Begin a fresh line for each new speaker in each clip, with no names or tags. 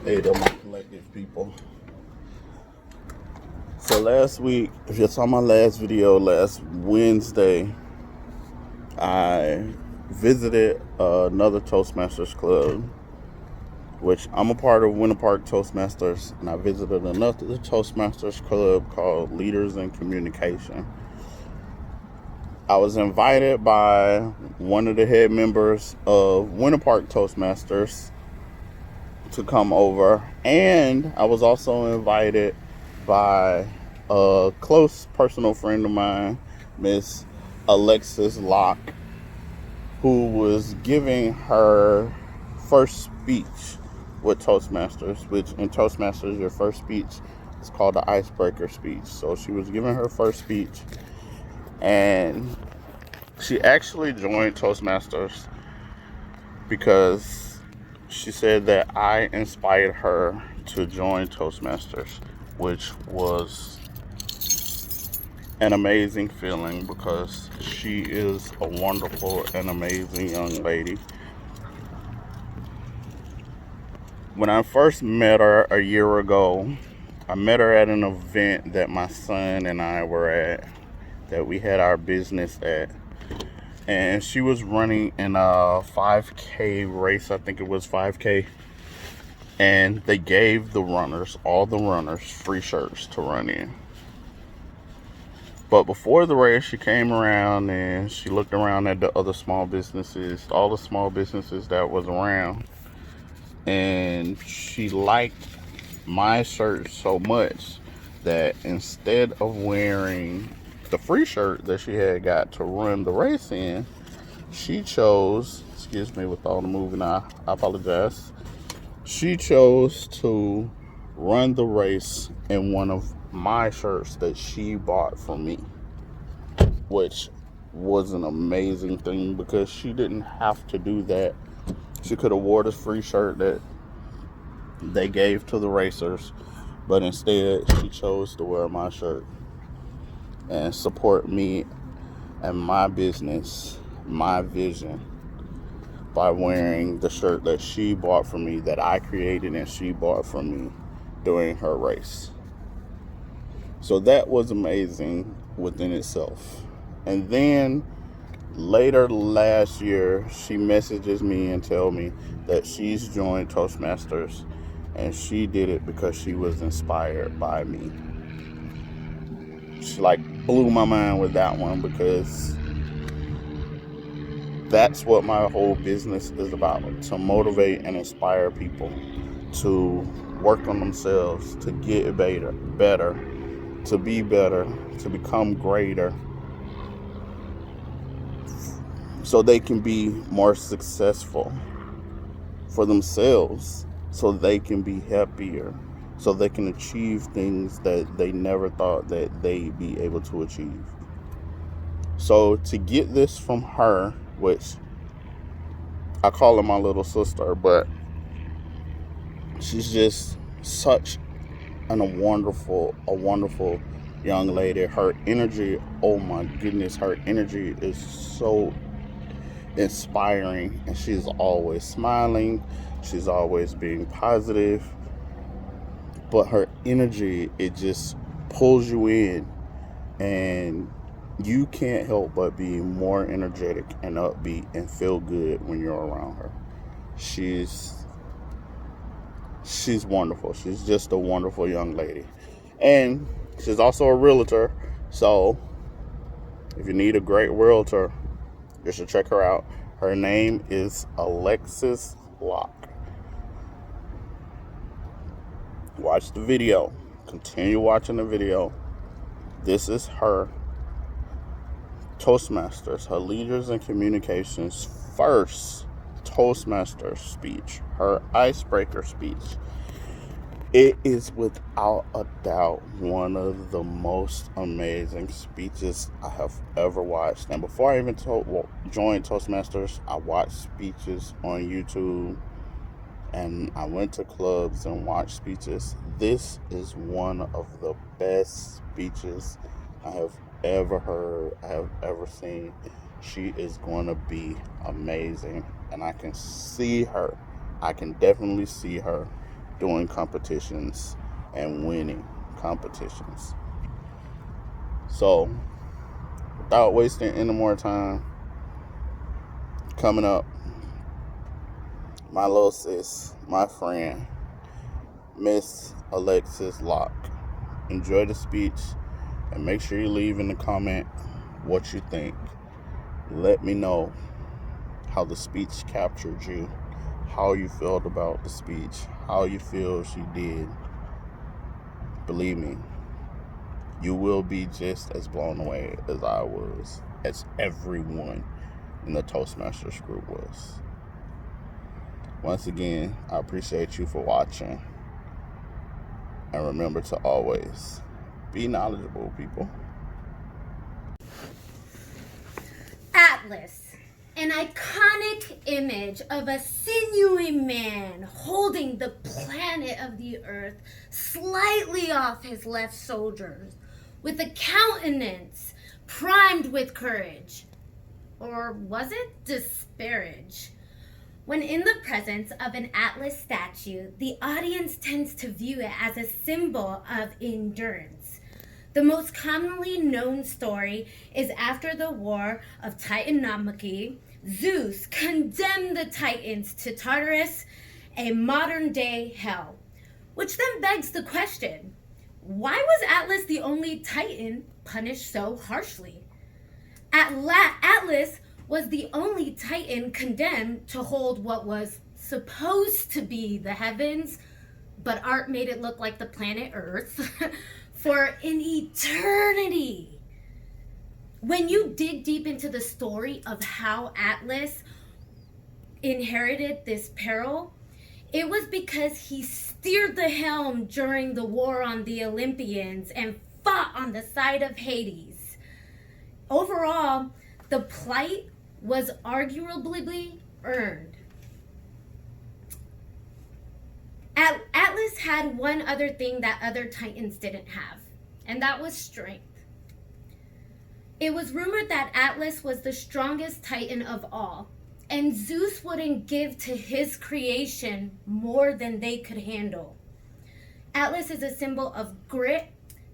Hey there, my collective people. So last week, if you saw my last video, last Wednesday, I visited another Toastmasters Club, which I'm a part of Winter Park Toastmasters, and I visited another Toastmasters Club called Leaders in Communication. I was invited by one of the head members of Winter Park Toastmasters to come over, and I was also invited by a close personal friend of mine, Miss Alexis Locke, who was giving her first speech with Toastmasters, which in Toastmasters your first speech is called the Icebreaker speech. So she was giving her first speech, and she actually joined Toastmasters because she said that I inspired her to join Toastmasters, which was an amazing feeling because she is a wonderful and amazing young lady. When I first met her a year ago, I met her at an event that my son and I were at, that we had our business at. And she was running in a 5K race. I think it was 5K. And they gave the runners, all the runners, free shirts to run in. But before the race, she came around and she looked around at the other small businesses, all the small businesses that was around. And she liked my shirt so much that instead of wearing the free shirt that she had got to run the race in, she chose, excuse me with all the moving, I apologize. She chose to run the race in one of my shirts that she bought for me, which was an amazing thing because she didn't have to do that. She could have wore the free shirt that they gave to the racers, but instead she chose to wear my shirt and support me and my business, my vision, by wearing the shirt that she bought for me, that I created and she bought for me during her race. So that was amazing within itself. And then later last year, she messages me and tells me that she's joined Toastmasters, and she did it because she was inspired by me. She blew my mind with that one, because that's what my whole business is about, to motivate and inspire people to work on themselves, to get better, to be better, to become greater, so they can be more successful for themselves, so they can be happier, so they can achieve things that they never thought that they'd be able to achieve. So to get this from her, which I call her my little sister, but she's just such a wonderful young lady. Her energy, oh my goodness, her energy is so inspiring, and she's always smiling, she's always being positive, but her energy, it just pulls you in, and you can't help but be more energetic and upbeat and feel good when you're around her. She's wonderful. She's just a wonderful young lady, and she's also a realtor. So if you need a great realtor, you should check her out. Her name is Alexis Locke. Watch the video. Continue watching the video. This is her Toastmasters, her Leaders in Communications first Toastmasters speech, her icebreaker speech. It is without a doubt one of the most amazing speeches I have ever watched. And before I even joined Toastmasters, I watched speeches on YouTube, and I went to clubs and watched speeches. This is one of the best speeches I have ever heard, I have ever seen. She is going to be amazing, and I can see her. I can definitely see her doing competitions and winning competitions. So, without wasting any more time, coming up, my little sis, my friend, Miss Alexis Locke. Enjoy the speech, and make sure you leave in the comment what you think. Let me know how the speech captured you, how you felt about the speech, how you feel she did. Believe me, you will be just as blown away as I was, as everyone in the Toastmasters group was. Once again, I appreciate you for watching. And remember to always be knowledgeable, people.
Atlas, an iconic image of a sinewy man holding the planet of the earth slightly off his left shoulder, with a countenance primed with courage. Or was it disparage? When in the presence of an Atlas statue, the audience tends to view it as a symbol of endurance. The most commonly known story is after the War of Titanomachy, Zeus condemned the Titans to Tartarus, a modern-day hell. Which then begs the question, why was Atlas the only Titan punished so harshly? Atlas was the only Titan condemned to hold what was supposed to be the heavens, but art made it look like the planet Earth, for an eternity. When you dig deep into the story of how Atlas inherited this peril, it was because he steered the helm during the war on the Olympians and fought on the side of Hades. Overall, the plight was arguably earned. Atlas had one other thing that other Titans didn't have, and that was strength. It was rumored that Atlas was the strongest Titan of all, and Zeus wouldn't give to his creation more than they could handle. Atlas is a symbol of grit,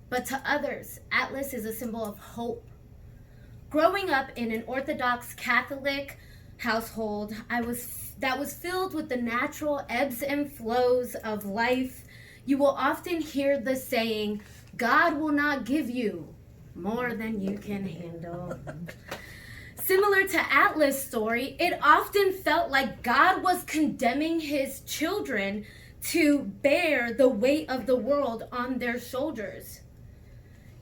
but to others, Atlas is a symbol of hope. Growing up in an Orthodox Catholic household, that was filled with the natural ebbs and flows of life, you will often hear the saying, God will not give you more than you can handle. Similar to Atlas' story, it often felt like God was condemning his children to bear the weight of the world on their shoulders.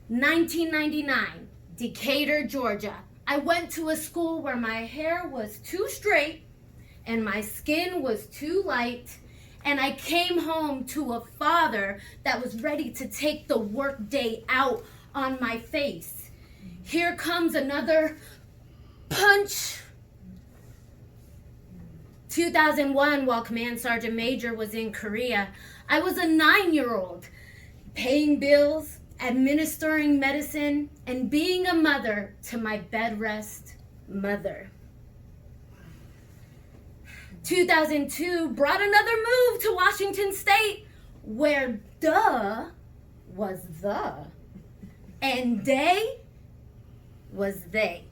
1999. Decatur, Georgia. I went to a school where my hair was too straight and my skin was too light, and I came home to a father that was ready to take the work day out on my face. Here comes another punch. 2001, while Command Sergeant Major was in Korea, I was a 9-year-old, paying bills, administering medicine, and being a mother to my bed rest mother. 2002 brought another move to Washington State, where duh was the, and they was they.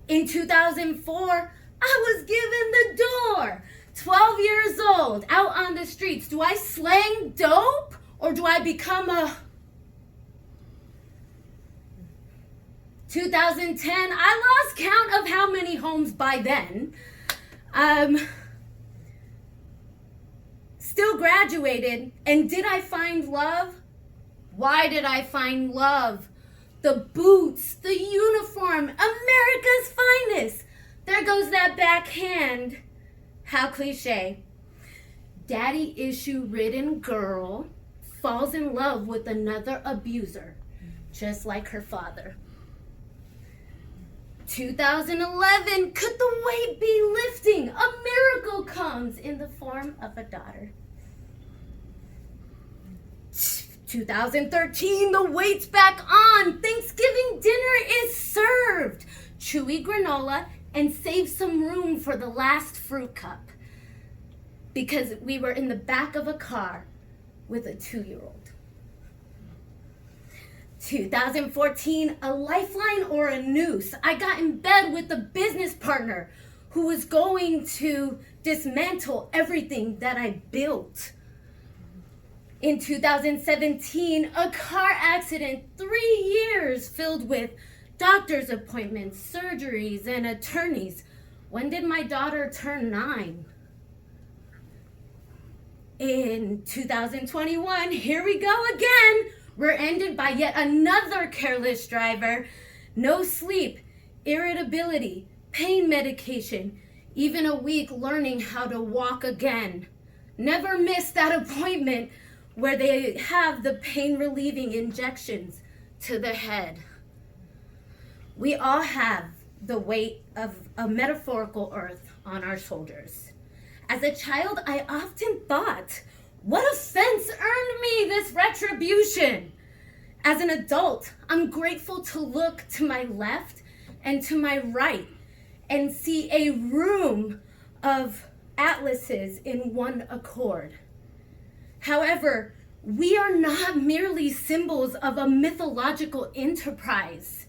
In 2004, I was given the door. 12 years old, out on the streets. Do I slang dope? Or do I become a... 2010, I lost count of how many homes by then. Still graduated, and did I find love? Why did I find love? The boots, the uniform, America's finest. There goes that backhand. How cliche. Daddy issue-ridden girl falls in love with another abuser, just like her father. 2011, could the weight be lifting? A miracle comes in the form of a daughter. 2013, the wait's back on. Thanksgiving dinner is served. Chewy granola and save some room for the last fruit cup. because we were in the back of a car with a 2-year-old. 2014, a lifeline or a noose. I got in bed with a business partner who was going to dismantle everything that I built. In 2017, a car accident, 3 years filled with doctor's appointments, surgeries, and attorneys. When did my daughter turn 9? In 2021, here we go again. We're ended by yet another careless driver. No sleep, irritability, pain medication, even a week learning how to walk again. Never miss that appointment where they have the pain relieving injections to the head. We all have the weight of a metaphorical earth on our shoulders. As a child, I often thought, what offense earned me this retribution? As an adult, I'm grateful to look to my left and to my right and see a room of atlases in one accord. However, we are not merely symbols of a mythological enterprise,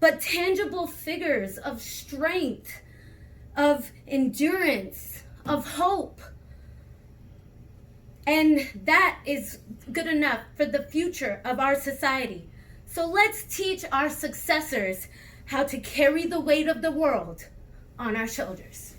but tangible figures of strength, of endurance, of hope. And that is good enough for the future of our society. So let's teach our successors how to carry the weight of the world on our shoulders.